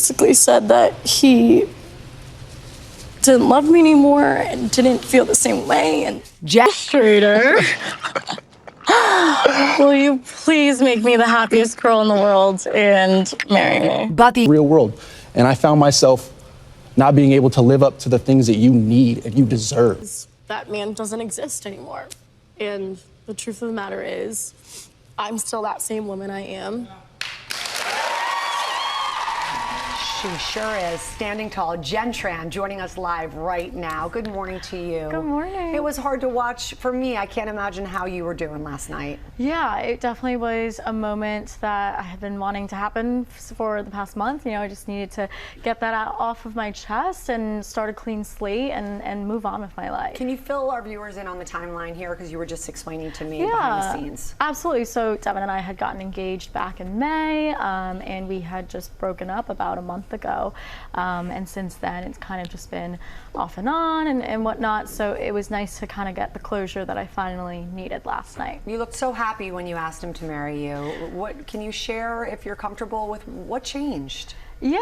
basically said that he didn't love me anymore and didn't feel the same way. And Jenn Strader, will you please make me the happiest girl in the world and marry me? But the real world. And I found myself not being able to live up to the things that you need and you deserve. That man doesn't exist anymore. And the truth of the matter is, I'm still that same woman I am. She sure is. Standing tall. Jenn Tran joining us live right now. Good morning to you. Good morning. It was hard to watch for me. I can't imagine how you were doing last night. Yeah, it definitely was a moment that I had been wanting to happen for the past month. You know, I just needed to get that out off of my chest and start a clean slate and move on with my life. Can you fill our viewers in on the timeline here? Because you were just explaining to me behind the scenes. Absolutely. So Devin and I had gotten engaged back in May, and we had just broken up about a month ago. And since then, it's kind of just been off and on and whatnot. So it was nice to kind of get the closure that I finally needed last night. You looked so happy when you asked him to marry you. What can you share, if you're comfortable with, what changed? Yeah,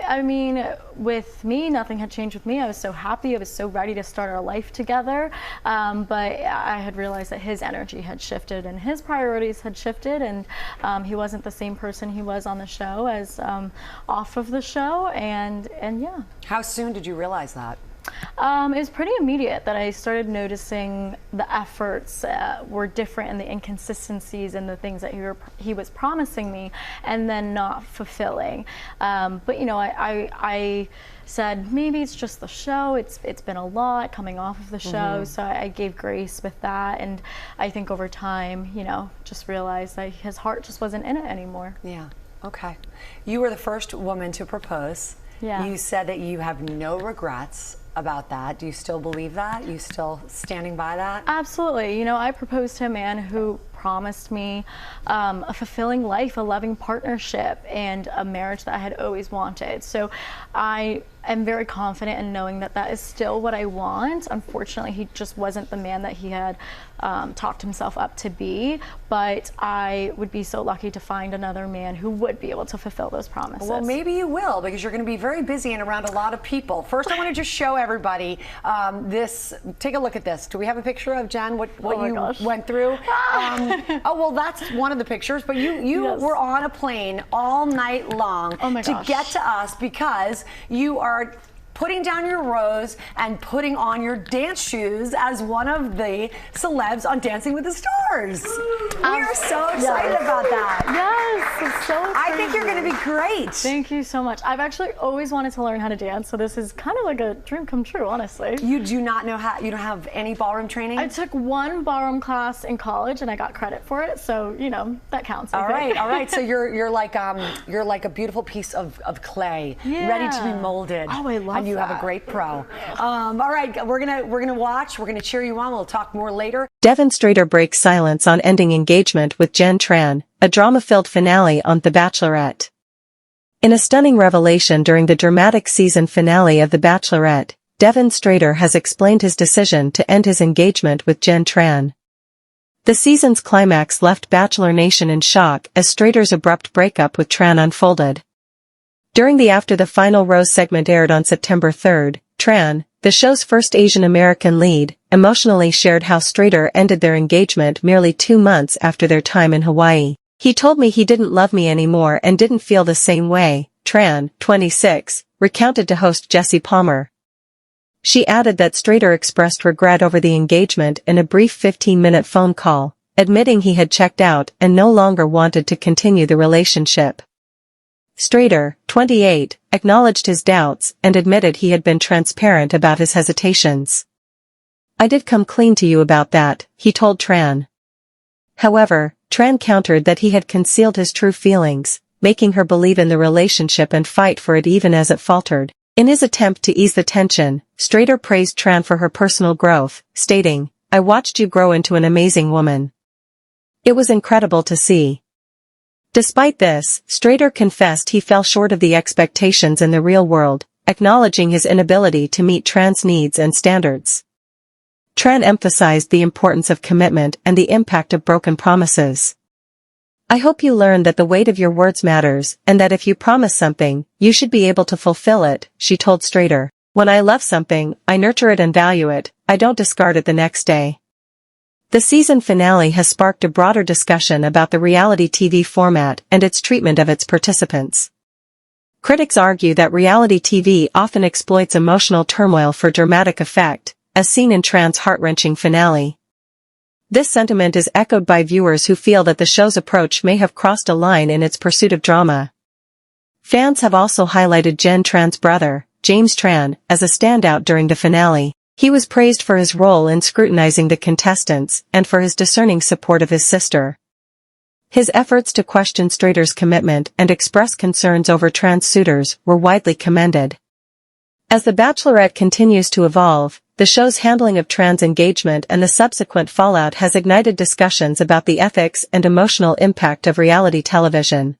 I mean, with me, nothing had changed with me. I was so happy. I was so ready to start our life together. But I had realized that his energy had shifted and his priorities had shifted, and he wasn't the same person he was on the show as off of the show. And yeah. How soon did you realize that? It was pretty immediate that I started noticing the efforts were different and the inconsistencies and the things that he was promising me and then not fulfilling. But you know, I said maybe it's just the show. It's been a lot coming off of the show, so I gave grace with that. And I think over time, you know, just realized that his heart just wasn't in it anymore. Yeah. Okay. You were the first woman to propose. Yeah. You said that you have no regrets about that. Do you still believe that? You still standing by that? Absolutely. You know, I proposed to a man who promised me a fulfilling life, a loving partnership, and a marriage that I had always wanted. So I am very confident in knowing that that is still what I want. Unfortunately, he just wasn't the man that he had talked himself up to be, but I would be so lucky to find another man who would be able to fulfill those promises. Well, maybe you will, because you're going to be very busy and around a lot of people. First, I want to just show everybody this. Take a look at this. Do we have a picture of Jenn, what you went through? Oh, well, that's one of the pictures, but you Yes. were on a plane all night long to get to us because you are putting down your rose and putting on your dance shoes as one of the celebs on Dancing with the Stars. We are so excited about that. Yes, it's so exciting. I think you're going to be great. Thank you so much. I've actually always wanted to learn how to dance, so this is kind of like a dream come true, honestly. You do not know how, you don't have any ballroom training? I took one ballroom class in college and I got credit for it, so you know that counts. All right. So you're like a beautiful piece of clay, ready to be molded. Oh, I love And you have a great pro. All right, we're gonna watch. We're gonna cheer you on. We'll talk more later. Devin Strader breaks silence on ending engagement with Jenn Tran, a drama-filled finale on The Bachelorette. In a stunning revelation during the dramatic season finale of The Bachelorette, Devin Strader has explained his decision to end his engagement with Jenn Tran. The season's climax left Bachelor Nation in shock as Strader's abrupt breakup with Tran unfolded. During the After the Final Rose segment aired on September 3rd, Tran, the show's first Asian American lead, emotionally shared how Strader ended their engagement merely 2 months after their time in Hawaii. "He told me he didn't love me anymore and didn't feel the same way," Tran, 26, recounted to host Jesse Palmer. She added that Strader expressed regret over the engagement in a brief 15-minute phone call, admitting he had checked out and no longer wanted to continue the relationship. Strader, 28, acknowledged his doubts and admitted he had been transparent about his hesitations. "I did come clean to you about that," he told Tran. However, Tran countered that he had concealed his true feelings, making her believe in the relationship and fight for it even as it faltered. In his attempt to ease the tension, Strader praised Tran for her personal growth, stating, "I watched you grow into an amazing woman. It was incredible to see." Despite this, Strader confessed he fell short of the expectations in the real world, acknowledging his inability to meet Tran's needs and standards. Tran emphasized the importance of commitment and the impact of broken promises. I hope you learn that the weight of your words matters, and that if you promise something, you should be able to fulfill it, she told Strader. When I love something, I nurture it and value it, I don't discard it the next day. The season finale has sparked a broader discussion about the reality TV format and its treatment of its participants. Critics argue that reality TV often exploits emotional turmoil for dramatic effect, as seen in Tran's heart-wrenching finale. This sentiment is echoed by viewers who feel that the show's approach may have crossed a line in its pursuit of drama. Fans have also highlighted Jenn Tran's brother, James Tran, as a standout during the finale. He was praised for his role in scrutinizing the contestants and for his discerning support of his sister. His efforts to question Strader's commitment and express concerns over trans suitors were widely commended. As The Bachelorette continues to evolve, the show's handling of trans engagement and the subsequent fallout has ignited discussions about the ethics and emotional impact of reality television.